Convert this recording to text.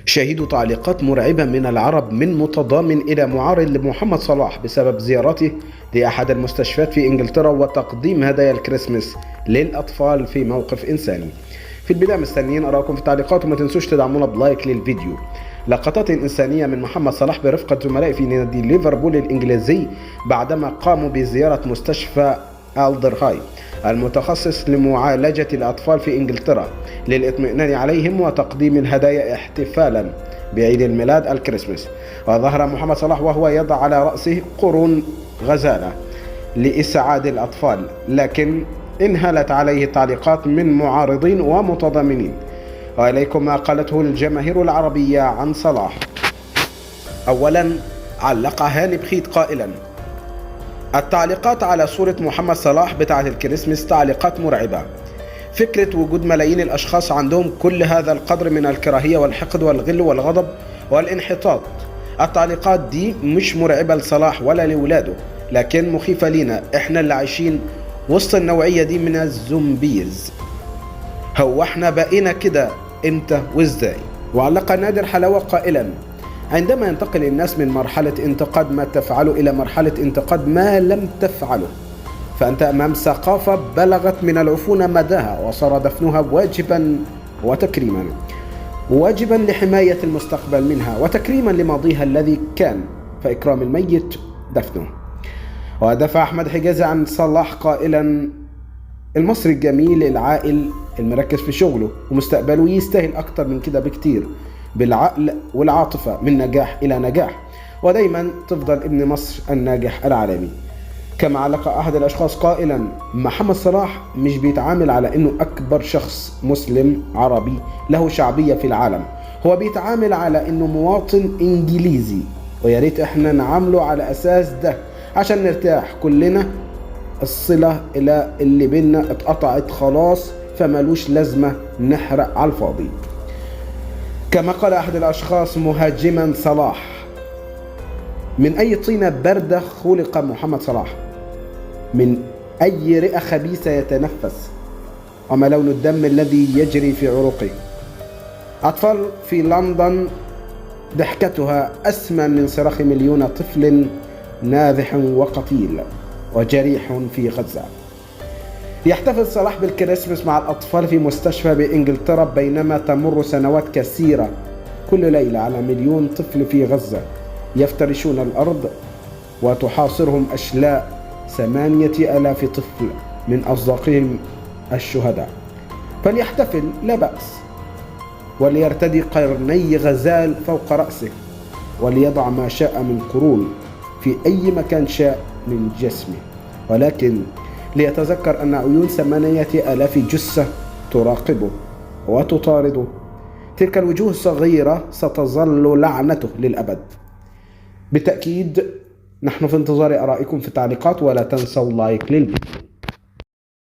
شاهدوا تعليقات مرعبة من العرب من متضامن إلى معارض لمحمد صلاح بسبب زيارته لأحد المستشفيات في إنجلترا وتقديم هدايا الكريسماس للأطفال في موقف إنساني. في البداية مستنيين أراكم في التعليقات، وما تنسوش تدعمونا بلايك للفيديو. لقطات إنسانية من محمد صلاح برفقة زملائه في نادي ليفربول الإنجليزي بعدما قاموا بزيارة مستشفى ألدرهاي المتخصص لمعالجة الأطفال في إنجلترا للإطمئنان عليهم وتقديم الهدايا احتفالا بعيد الميلاد الكريسماس. وظهر محمد صلاح وهو يضع على رأسه قرون غزالة لإسعاد الأطفال، لكن انهالت عليه التعليقات من معارضين ومتضامنين. وإليكم ما قالته الجماهير العربية عن صلاح. أولا، علق هاني بخيت قائلا: التعليقات على صورة محمد صلاح بتاعة الكريسماس تعليقات مرعبة. فكرة وجود ملايين الأشخاص عندهم كل هذا القدر من الكراهية والحقد والغل والغضب والانحطاط. التعليقات دي مش مرعبة لصلاح ولا لولاده، لكن مخيفة لينا احنا اللي عايشين وسط النوعية دي من الزومبيز. هو احنا بقينا كده امتى وازاي؟ وعلق نادر حلاوة قائلا: عندما ينتقل الناس من مرحلة انتقاد ما تفعله إلى مرحلة انتقاد ما لم تفعله، فأنت أمام ثقافة بلغت من العفونة مداها، وصار دفنها واجبا وتكريما، واجبا لحماية المستقبل منها وتكريما لماضيها الذي كان، فإكرام الميت دفنه. ودافع أحمد حجازي عن صلاح قائلا: المصري الجميل العاقل المركز في شغله ومستقبله يستاهل أكتر من كده بكتير، بالعقل والعاطفة من نجاح إلى نجاح، ودايما تفضل ابن مصر الناجح العالمي. كما علق أحد الأشخاص قائلا: محمد صلاح مش بيتعامل على أنه أكبر شخص مسلم عربي له شعبية في العالم، هو بيتعامل على أنه مواطن إنجليزي، وياريت إحنا نعامله على أساس ده عشان نرتاح كلنا. الصلة إلى اللي بينا اتقطعت خلاص، فمالوش لازمة نحرق على الفاضي. كما قال أحد الأشخاص مهاجما صلاح: من أي طينة باردة خلق محمد صلاح؟ من أي رئة خبيثة يتنفس؟ وما لون الدم الذي يجري في عروقه؟ أطفال في لندن ضحكتها أسمى من صراخ مليون طفل ناذح وقتيل وجريح في غزة. يحتفل صلاح بالكريسماس مع الأطفال في مستشفى بإنجلترا بينما تمر سنوات كثيرة كل ليلة على مليون طفل في غزة يفترشون الأرض وتحاصرهم أشلاء 8,000 طفل من أصدقائهم الشهداء. فليحتفل لا بأس، وليرتدي قرني غزال فوق رأسه، وليضع ما شاء من قرون في أي مكان شاء من جسمه، ولكن ليتذكر أن عيون 8,000 جثة تراقبه وتطارده. تلك الوجوه الصغيرة ستظل لعنته للأبد. بالتأكيد نحن في انتظار آرائكم في التعليقات، ولا تنسوا لايك للفيديو.